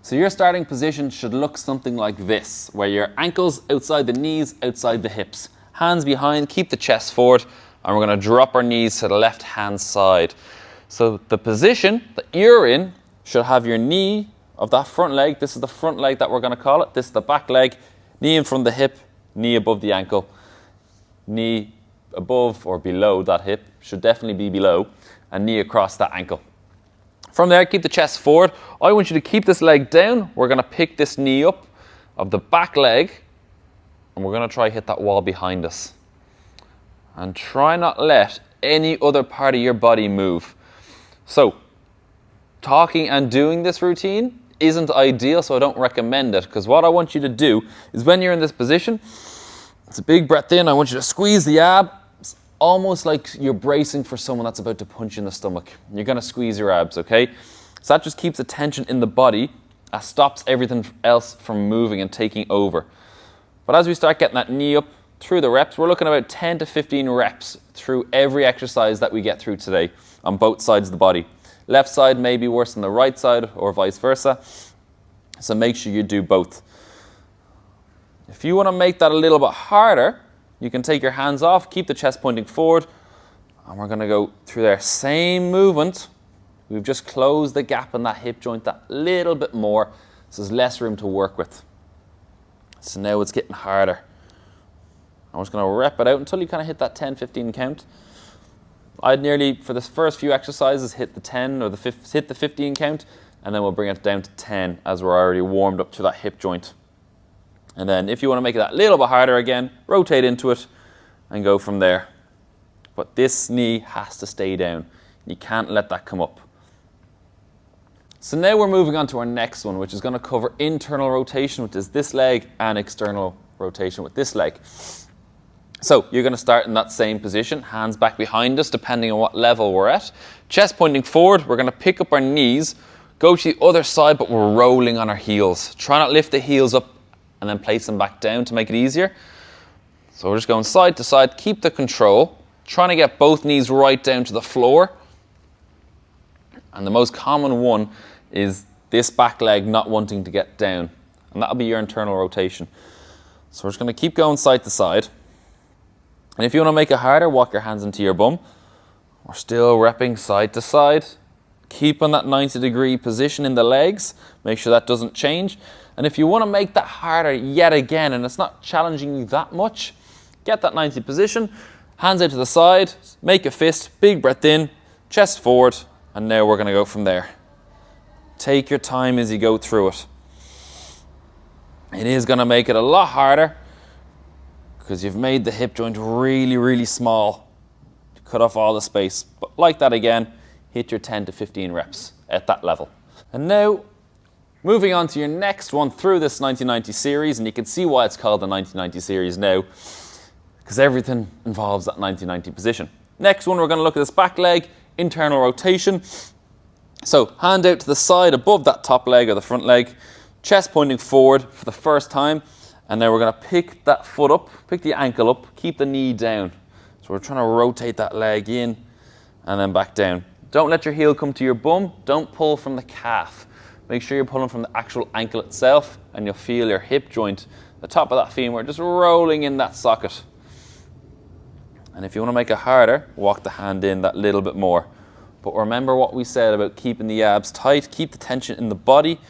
So your starting position should look something like this, where your ankles outside the knees, outside the hips. Hands behind, keep the chest forward, and we're going to drop our knees to the left hand side. So the position that you're in should have your knee of that front leg. This is the front leg that we're going to call it. This is the back leg. Knee in front of the hip, knee above the ankle. Knee above or below that hip, should definitely be below, and knee across that ankle. From there, keep the chest forward. I want you to keep this leg down. We're going to pick this knee up of the back leg, and we're going to try hit that wall behind us. And try not let any other part of your body move. So, talking and doing this routine isn't ideal, so I don't recommend it, because what I want you to do is when you're in this position, it's a big breath in. I want you to squeeze the abs, almost like you're bracing for someone that's about to punch you in the stomach. You're going to squeeze your abs, okay? So that just keeps the tension in the body, that stops everything else from moving and taking over. But as we start getting that knee up through the reps, we're looking at about 10 to 15 reps through every exercise that we get through today on both sides of the body. Left side may be worse than the right side or vice versa, so make sure you do both. If you want to make that a little bit harder, you can take your hands off, keep the chest pointing forward, and we're going to go through there. Same movement. We've just closed the gap in that hip joint that little bit more, so there's less room to work with. So now it's getting harder. I'm just going to rep it out until you kind of hit that 10-15 count. I'd nearly, for the first few exercises, hit the 10 or hit the 15 count, and then we'll bring it down to 10 as we're already warmed up to that hip joint. And then if you want to make it that little bit harder again, rotate into it and go from there. But this knee has to stay down. You can't let that come up. So now we're moving on to our next one, which is going to cover internal rotation, which is this leg, and external rotation with this leg. So you're going to start in that same position, hands back behind us, depending on what level we're at. Chest pointing forward, we're going to pick up our knees, go to the other side, but we're rolling on our heels. Try not to lift the heels up and then place them back down to make it easier. So we're just going side to side, keep the control, trying to get both knees right down to the floor. And the most common one is this back leg not wanting to get down, and that'll be your internal rotation. So we're just going to keep going side to side. And if you want to make it harder, walk your hands into your bum. We're still repping side to side. Keep on that 90-degree position in the legs. Make sure that doesn't change. And if you want to make that harder yet again, and it's not challenging you that much, get that 90 position, hands out to the side, make a fist, big breath in, chest forward, and now we're going to go from there. Take your time as you go through it. It is going to make it a lot harder because you've made the hip joint really, really small to cut off all the space. But like that again, hit your 10 to 15 reps at that level. And now, moving on to your next one through this 90-90 series, and you can see why it's called the 90-90 series now, because everything involves that 90-90 position. Next one, we're going to look at this back leg, internal rotation. So hand out to the side above that top leg or the front leg, chest pointing forward for the first time, and then we're going to pick that foot up, pick the ankle up, keep the knee down. So we're trying to rotate that leg in and then back down. Don't let your heel come to your bum, don't pull from the calf. Make sure you're pulling from the actual ankle itself, and you'll feel your hip joint, the top of that femur, just rolling in that socket. And if you want to make it harder, walk the hand in that little bit more. But remember what we said about keeping the abs tight, keep the tension in the body.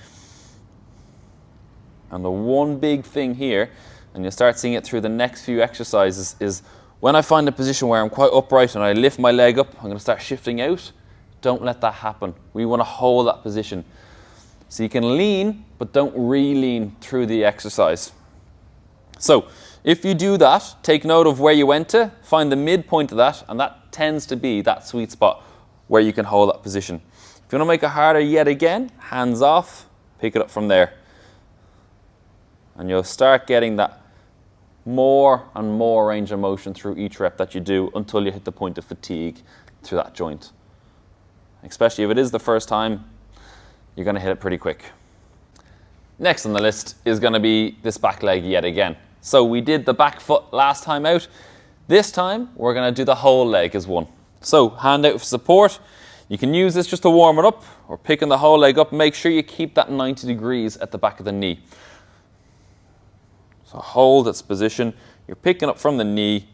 And the one big thing here, and you'll start seeing it through the next few exercises, is when I find a position where I'm quite upright and I lift my leg up, I'm going to start shifting out. Don't let that happen. We want to hold that position. So you can lean, but don't re-lean through the exercise. So if you do that, take note of where you went to, find the midpoint of that, and that tends to be that sweet spot where you can hold that position. If you want to make it harder yet again, hands off, pick it up from there. And you'll start getting that more and more range of motion through each rep that you do until you hit the point of fatigue through that joint. Especially if it is the first time, you're going to hit it pretty quick. Next on the list is going to be this back leg yet again. So we did the back foot last time out. This time, we're going to do the whole leg as one. So hand out for support. You can use this just to warm it up or picking the whole leg up. Make sure you keep that 90 degrees at the back of the knee. So hold its position. You're picking up from the knee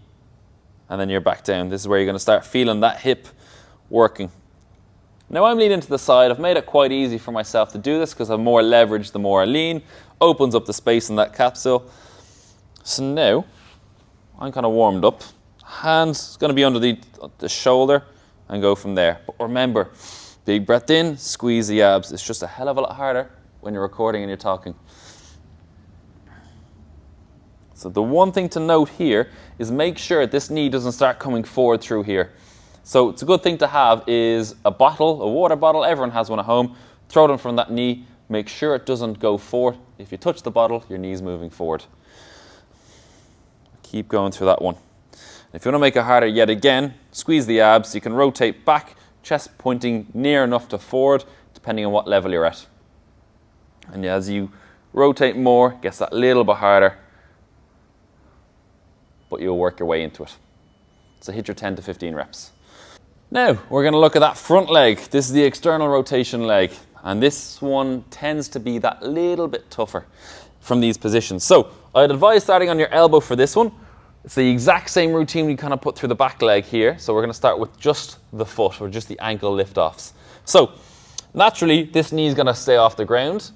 and then you're back down. This is where you're going to start feeling that hip working. Now I'm leaning to the side. I've made it quite easy for myself to do this because I have more leverage the more I lean. Opens up the space in that capsule. So now I'm kind of warmed up. Hands going to be under the shoulder and go from there. But remember, big breath in, squeeze the abs. It's just a hell of a lot harder when you're recording and you're talking. So the one thing to note here is make sure this knee doesn't start coming forward through here. So it's a good thing to have is a bottle, a water bottle. Everyone has one at home. Throw it in front of that knee. Make sure it doesn't go forward. If you touch the bottle, your knee's moving forward. Keep going through that one. If you want to make it harder yet again, squeeze the abs. You can rotate back, chest pointing near enough to forward, depending on what level you're at. And as you rotate more, it gets that little bit harder, but you'll work your way into it. So hit your 10 to 15 reps. Now, we're going to look at that front leg. This is the external rotation leg. And this one tends to be that little bit tougher from these positions. So I'd advise starting on your elbow for this one. It's the exact same routine we kind of put through the back leg here. So we're going to start with just the foot or just the ankle lift-offs. So naturally, this knee is going to stay off the ground.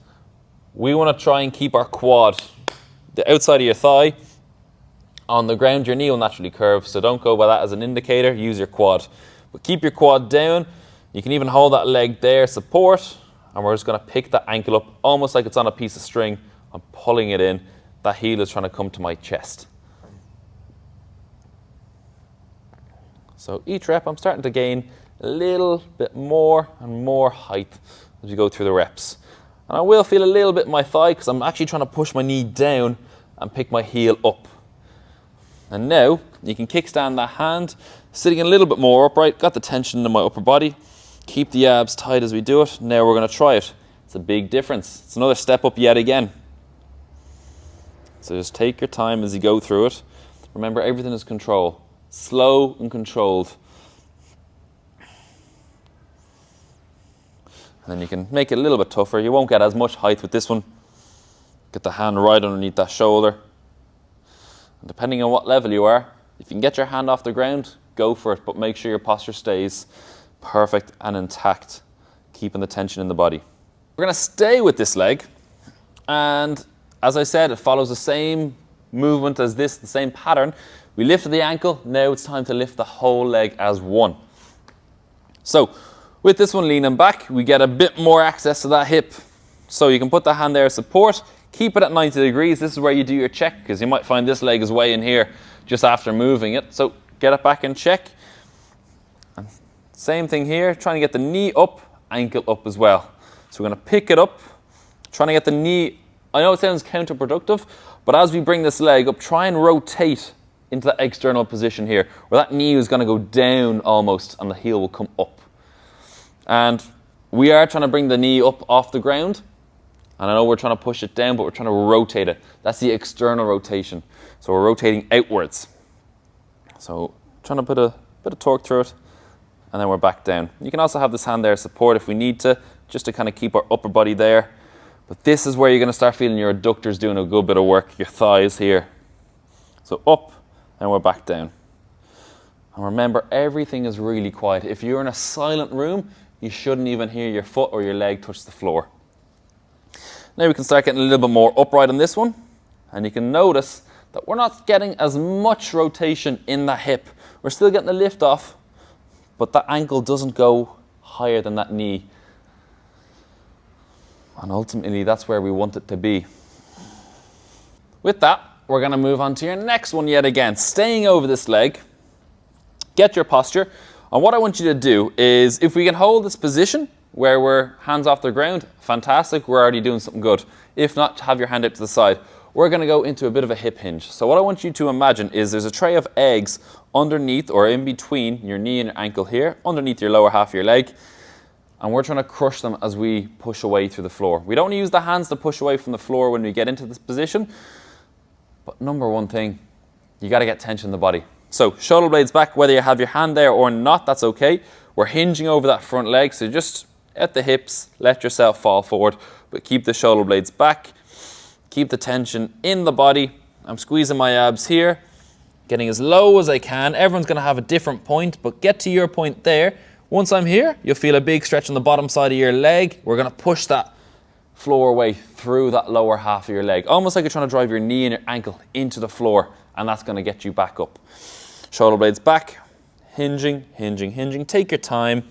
We want to try and keep our quad, the outside of your thigh, on the ground. Your knee will naturally curve, so don't go by that as an indicator. Use your quad. But keep your quad down. You can even hold that leg there, support, and we're just going to pick that ankle up almost like it's on a piece of string. I'm pulling it in. That heel is trying to come to my chest. So each rep, I'm starting to gain a little bit more and more height as we go through the reps. And I will feel a little bit in my thigh because I'm actually trying to push my knee down and pick my heel up. And now you can kickstand that hand, sitting a little bit more upright, got the tension in my upper body. Keep the abs tight as we do it. Now we're going to try it. It's a big difference. It's another step up yet again. So just take your time as you go through it. Remember, everything is control. Slow and controlled. And then you can make it a little bit tougher. You won't get as much height with this one. Get the hand right underneath that shoulder. And depending on what level you are, if you can get your hand off the ground, go for it. But make sure your posture stays perfect and intact, keeping the tension in the body. We're going to stay with this leg. And as I said, it follows the same movement as this, the same pattern. We lifted the ankle. Now it's time to lift the whole leg as one. So with this one leaning back, we get a bit more access to that hip. So you can put the hand there as support. Keep it at 90 degrees. This is where you do your check because you might find this leg is way in here just after moving it. So get it back in check. And same thing here, trying to get the knee up, ankle up as well. So we're going to pick it up, trying to get the knee. I know it sounds counterproductive, but as we bring this leg up, try and rotate into that external position here, where that knee is going to go down almost and the heel will come up. And we are trying to bring the knee up off the ground. And I know we're trying to push it down, but we're trying to rotate it. That's the external rotation. So we're rotating outwards. So trying to put a bit of torque through it, and then we're back down. You can also have this hand there as support if we need to, just to kind of keep our upper body there. But this is where you're going to start feeling your adductors doing a good bit of work, your thighs here. So up, and we're back down. And remember, everything is really quiet. If you're in a silent room, you shouldn't even hear your foot or your leg touch the floor. Now we can start getting a little bit more upright on this one. And you can notice that we're not getting as much rotation in that hip. We're still getting the lift off, but that ankle doesn't go higher than that knee. And ultimately, that's where we want it to be. With that, we're going to move on to your next one yet again. Staying over this leg, get your posture. And what I want you to do is, if we can hold this position where we're hands off the ground, fantastic, we're already doing something good. If not, have your hand out to the side. We're going to go into a bit of a hip hinge. So what I want you to imagine is there's a tray of eggs underneath or in between your knee and your ankle here, underneath your lower half of your leg. And we're trying to crush them as we push away through the floor. We don't use the hands to push away from the floor when we get into this position. But number one thing, you got to get tension in the body. So shoulder blades back, whether you have your hand there or not, that's okay. We're hinging over that front leg, so just at the hips, let yourself fall forward, but keep the shoulder blades back. Keep the tension in the body. I'm squeezing my abs here, getting as low as I can. Everyone's gonna have a different point, but get to your point there. Once I'm here, you'll feel a big stretch on the bottom side of your leg. We're gonna push that floor way through that lower half of your leg, almost like you're trying to drive your knee and your ankle into the floor, and that's gonna get you back up. Shoulder blades back, hinging, hinging, hinging. Take your time.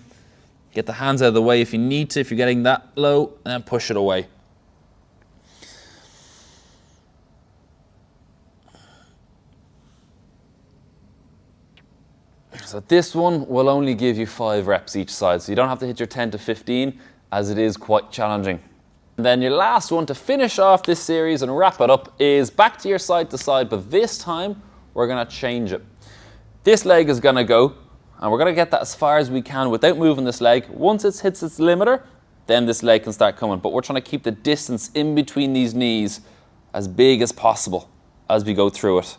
Get the hands out of the way if you need to, if you're getting that low, and then push it away. So this one will only give you 5 reps each side, so you don't have to hit your 10 to 15, as it is quite challenging. And then your last one to finish off this series and wrap it up is back to your side to side, but this time we're gonna change it. This leg is gonna go, and we're gonna get that as far as we can without moving this leg. Once it hits its limiter, then this leg can start coming, but we're trying to keep the distance in between these knees as big as possible as we go through it.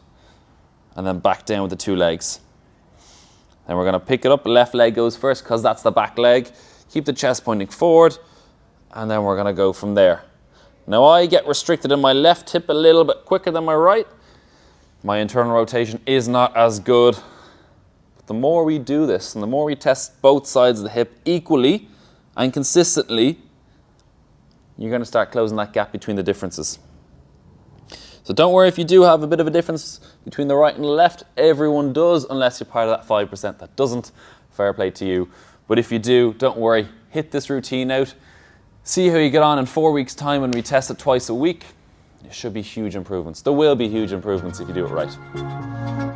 And then back down with the 2 legs. Then we're gonna pick it up, left leg goes first because that's the back leg. Keep the chest pointing forward, and then we're gonna go from there. Now I get restricted in my left hip a little bit quicker than my right. My internal rotation is not as good. But the more we do this, and the more we test both sides of the hip equally and consistently, you're gonna start closing that gap between the differences. So don't worry if you do have a bit of a difference between the right and the left. Everyone does, unless you're part of that 5% that doesn't. Fair play to you. But if you do, don't worry. Hit this routine out. See how you get on in 4 weeks' time when we test it twice a week. There should be huge improvements. There will be huge improvements if you do it right.